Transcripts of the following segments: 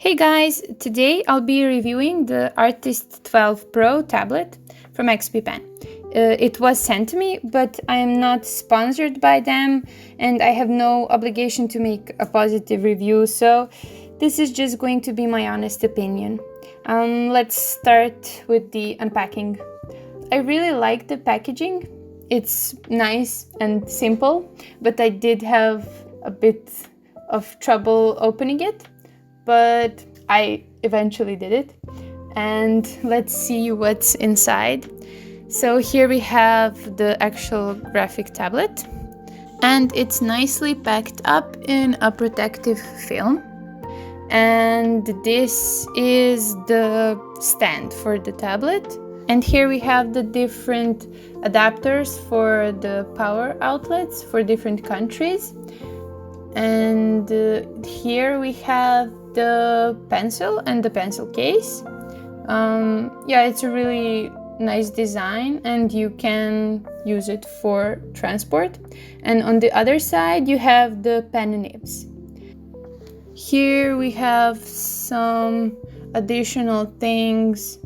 Hey guys, today I'll be reviewing the Artist 12 Pro tablet from XP-Pen. It was sent to me, but I am not sponsored by them and I have no obligation to make a positive review, so this is just going to be my honest opinion. Let's start with the unpacking. I really like the packaging. It's nice and simple, but I did have a bit of trouble opening it. But I eventually did it, and let's see what's inside. So here we have the actual graphic tablet, and it's nicely packed up in a protective film. And this is the stand for the tablet, and here we have the different adapters for the power outlets for different countries. And here we have the pencil and the pencil case. Yeah, it's a really nice design and you can use it for transport. And on the other side you have the pen nibs. Here we have some additional things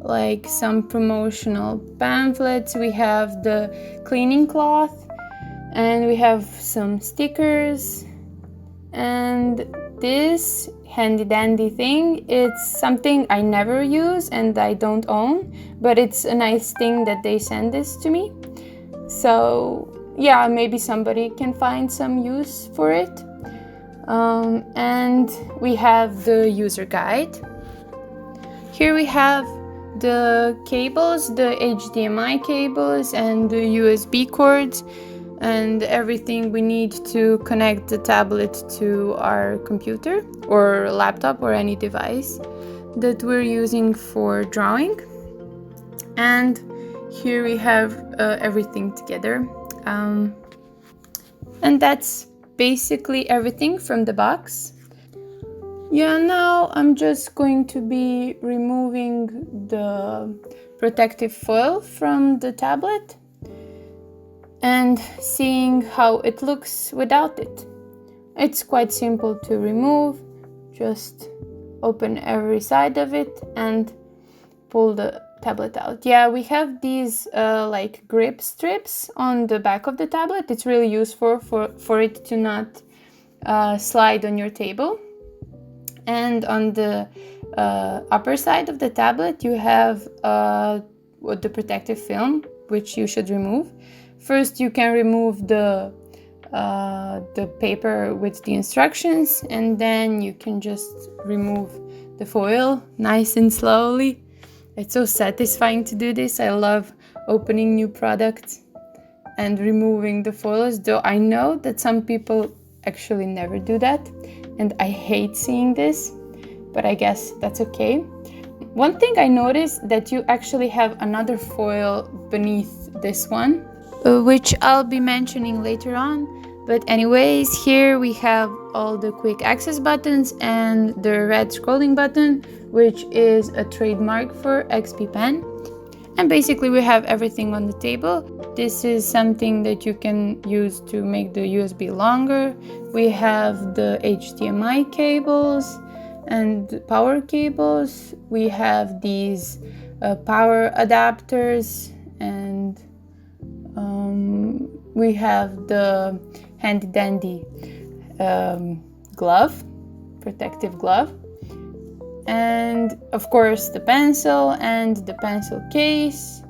like some promotional pamphlets. We have the cleaning cloth and we have some stickers. And this handy dandy thing, it's something I never use and I don't own, but it's a nice thing that they send this to me. So yeah, maybe somebody can find some use for it. And we have the user guide. Here we have the cables, the HDMI cables and the USB cords, and everything we need to connect the tablet to our computer or laptop or any device that we're using for drawing. And here we have everything together. And that's basically everything from the box. Yeah, now I'm just going to be removing the protective foil from the tablet and seeing how it looks without it. It's quite simple to remove. Just open every side of it and pull the tablet out. Yeah, we have these like grip strips on the back of the tablet. It's really useful for it to not slide on your table. And on the upper side of the tablet you have the protective film, which you should remove. First, you can remove the paper with the instructions, and then you can just remove the foil nice and slowly. It's so satisfying to do this. I love opening new products and removing the foils, though I know that some people actually never do that, and I hate seeing this, but I guess that's okay. One thing I noticed that you actually have another foil beneath this one, which I'll be mentioning later on. But anyways, here we have all the quick access buttons and the red scrolling button, which is a trademark for XP-Pen. And basically we have everything on the table. This is something that you can use to make the USB longer. We have the HDMI cables and power cables. We have these power adapters, and we have the handy dandy glove, protective glove, and of course the pencil and the pencil case.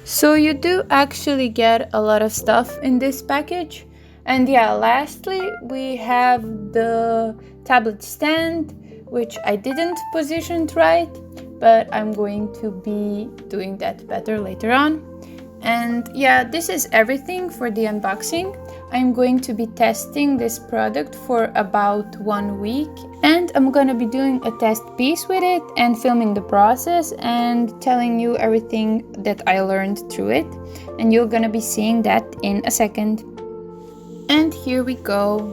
So you do actually get a lot of stuff in this package. And yeah, lastly we have the tablet stand, which I didn't position right, but I'm going to be doing that better later on. And yeah, this is everything for the unboxing. I'm going to be testing this product for about 1 week, and I'm gonna be doing a test piece with it and filming the process and telling you everything that I learned through it, and you're gonna be seeing that in a second. And here we go.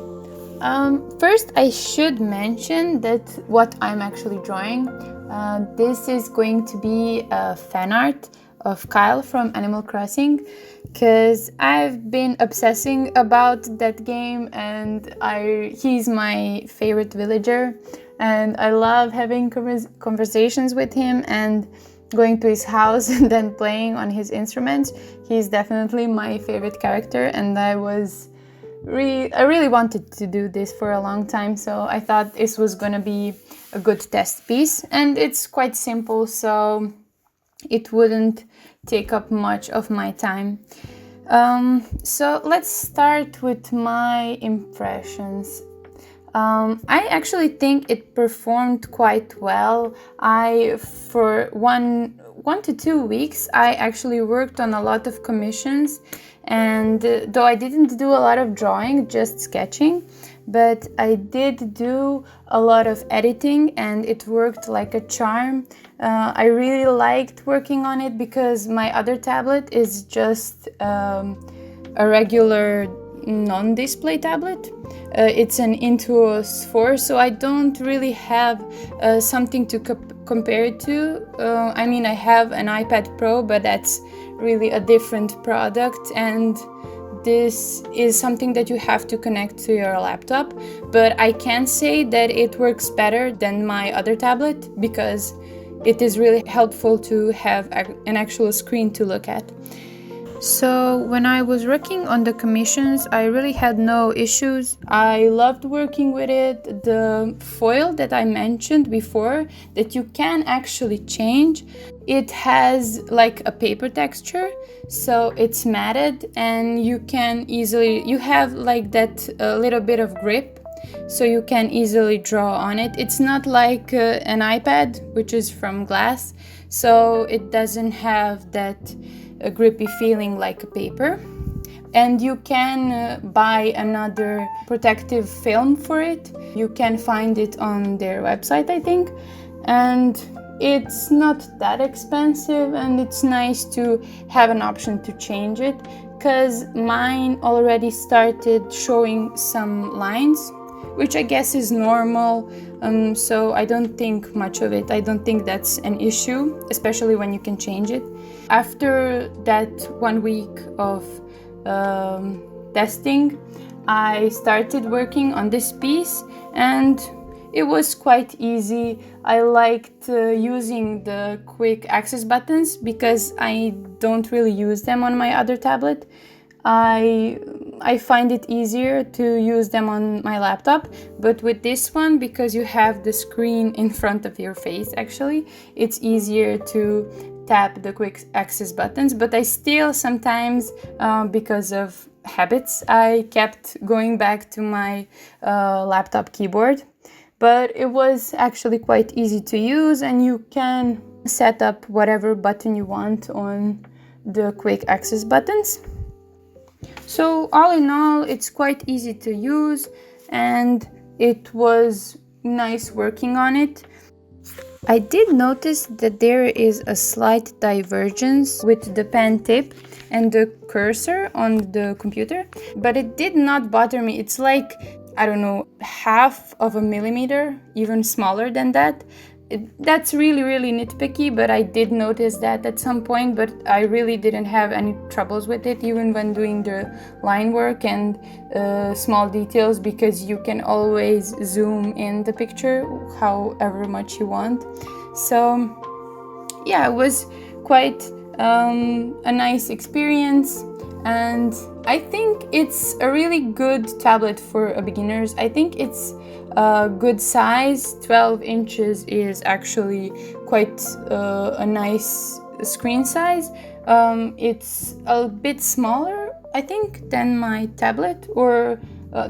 First I should mention that what I'm actually drawing, this is going to be a fan art of Kyle from Animal Crossing, because I've been obsessing about that game, and he's my favorite villager, and I love having conversations with him and going to his house and then playing on his instruments. He's definitely my favorite character, and I really wanted to do this for a long time, so I thought this was gonna be a good test piece, and it's quite simple, so it wouldn't take up much of my time. So let's start with my impressions. I actually think it performed quite well. For one to 2 weeks, I actually worked on a lot of commissions, and though I didn't do a lot of drawing, just sketching, but I did do a lot of editing, and it worked like a charm. I really liked working on it because my other tablet is just a regular non-display tablet. It's an Intuos 4, so I don't really have something to compare it to. I mean, I have an iPad Pro, but that's really a different product, and this is something that you have to connect to your laptop. But I can say that it works better than my other tablet because it is really helpful to have an actual screen to look at. So when I was working on the commissions, I really had no issues. I loved working with it. The foil that I mentioned before that you can actually change, it has like a paper texture, so it's matted, and you have like that little bit of grip, so you can easily draw on it. It's not like an iPad, which is from glass, so it doesn't have that a grippy feeling like a paper. And you can buy another protective film for it. You can find it on their website, I think, and it's not that expensive, and it's nice to have an option to change it, because mine already started showing some lines, which I guess is normal, so I don't think much of it. I don't think that's an issue, especially when you can change it. After that 1 week of testing, I started working on this piece, and it was quite easy. I liked using the quick access buttons because I don't really use them on my other tablet. I find it easier to use them on my laptop, but with this one, because you have the screen in front of your face, actually, it's easier to tap the quick access buttons. But I still sometimes, because of habits, I kept going back to my laptop keyboard. But it was actually quite easy to use, and you can set up whatever button you want on the quick access buttons. So all in all, it's quite easy to use, and it was nice working on it. I did notice that there is a slight divergence with the pen tip and the cursor on the computer, but it did not bother me. It's like, I don't know, 1/2 millimeter, even smaller than that. That's really nitpicky, but I did notice that at some point, but I really didn't have any troubles with it, even when doing the line work and small details, because you can always zoom in the picture however much you want. So yeah, it was quite a nice experience, and I think it's a really good tablet for beginners. I think it's a good size. 12 inches is actually quite a nice screen size. It's a bit smaller, I think, than my tablet or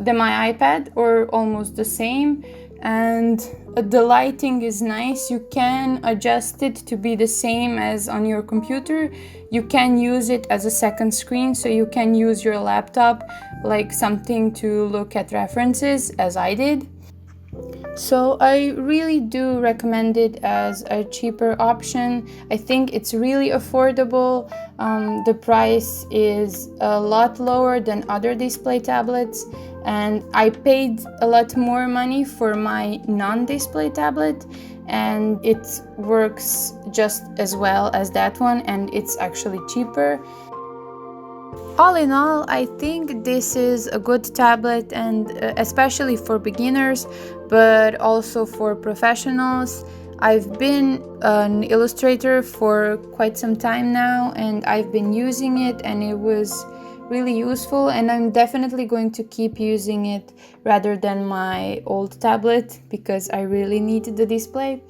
than my iPad, or almost the same. And the lighting is nice. You can adjust it to be the same as on your computer. You can use it as a second screen, so you can use your laptop like something to look at references, as I did. So I really do recommend it as a cheaper option. I think it's really affordable. The price is a lot lower than other display tablets, and I paid a lot more money for my non-display tablet, and it works just as well as that one, and it's actually cheaper. All in all, I think this is a good tablet, and especially for beginners, but also for professionals. I've been an illustrator for quite some time now, and I've been using it, and it was really useful, and I'm definitely going to keep using it rather than my old tablet because I really needed the display.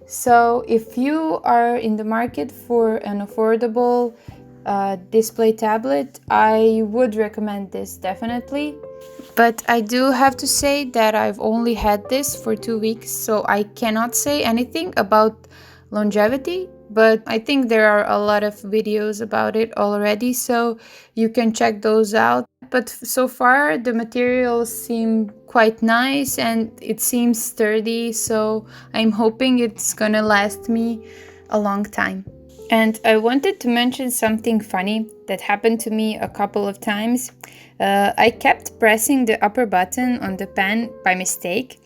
So if you are in the market for an affordable display tablet, I would recommend this definitely. But I do have to say that I've only had this for 2 weeks, so I cannot say anything about longevity. But I think there are a lot of videos about it already, so you can check those out. But so far, the materials seem quite nice and it seems sturdy, so I'm hoping it's gonna last me a long time. And I wanted to mention something funny that happened to me a couple of times. I kept pressing the upper button on the pen by mistake,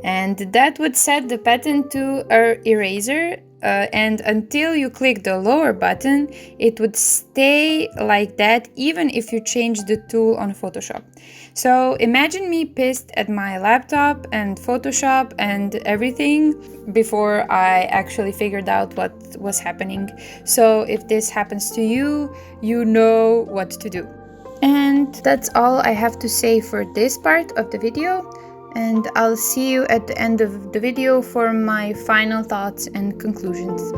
and that would set the pen to an eraser, and until you click the lower button, it would stay like that even if you change the tool on Photoshop. So imagine me pissed at my laptop and Photoshop and everything before I actually figured out what was happening. So if this happens to you, you know what to do. And that's all I have to say for this part of the video. And I'll see you at the end of the video for my final thoughts and conclusions.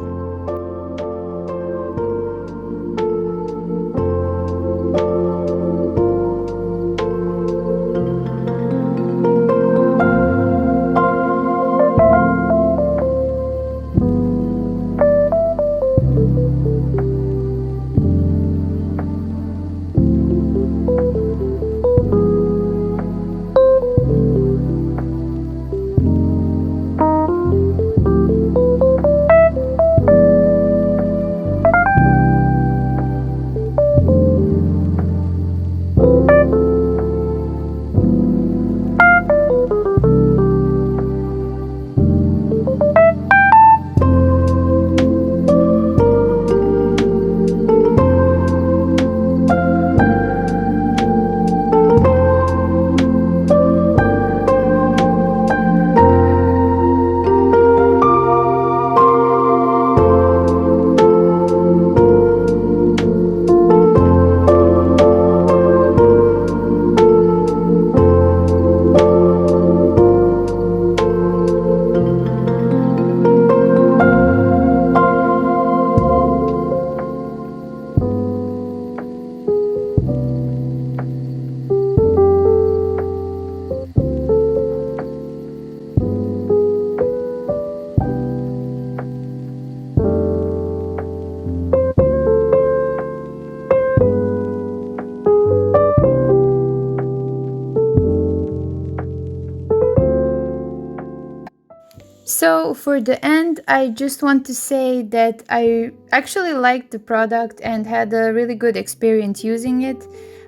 So for the end, I just want to say that I actually liked the product and had a really good experience using it.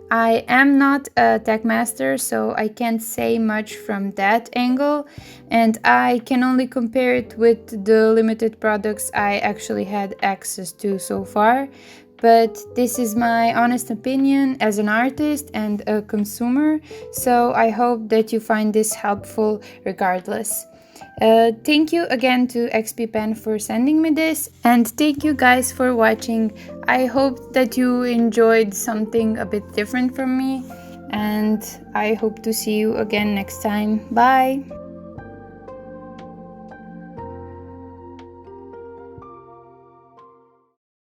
I am not a tech master, so I can't say much from that angle, and I can only compare it with the limited products I actually had access to so far. But this is my honest opinion as an artist and a consumer, so I hope that you find this helpful regardless. Thank you again to XP Pen for sending me this, and thank you guys for watching. I hope that you enjoyed something a bit different from me, and I hope to see you again next time. Bye!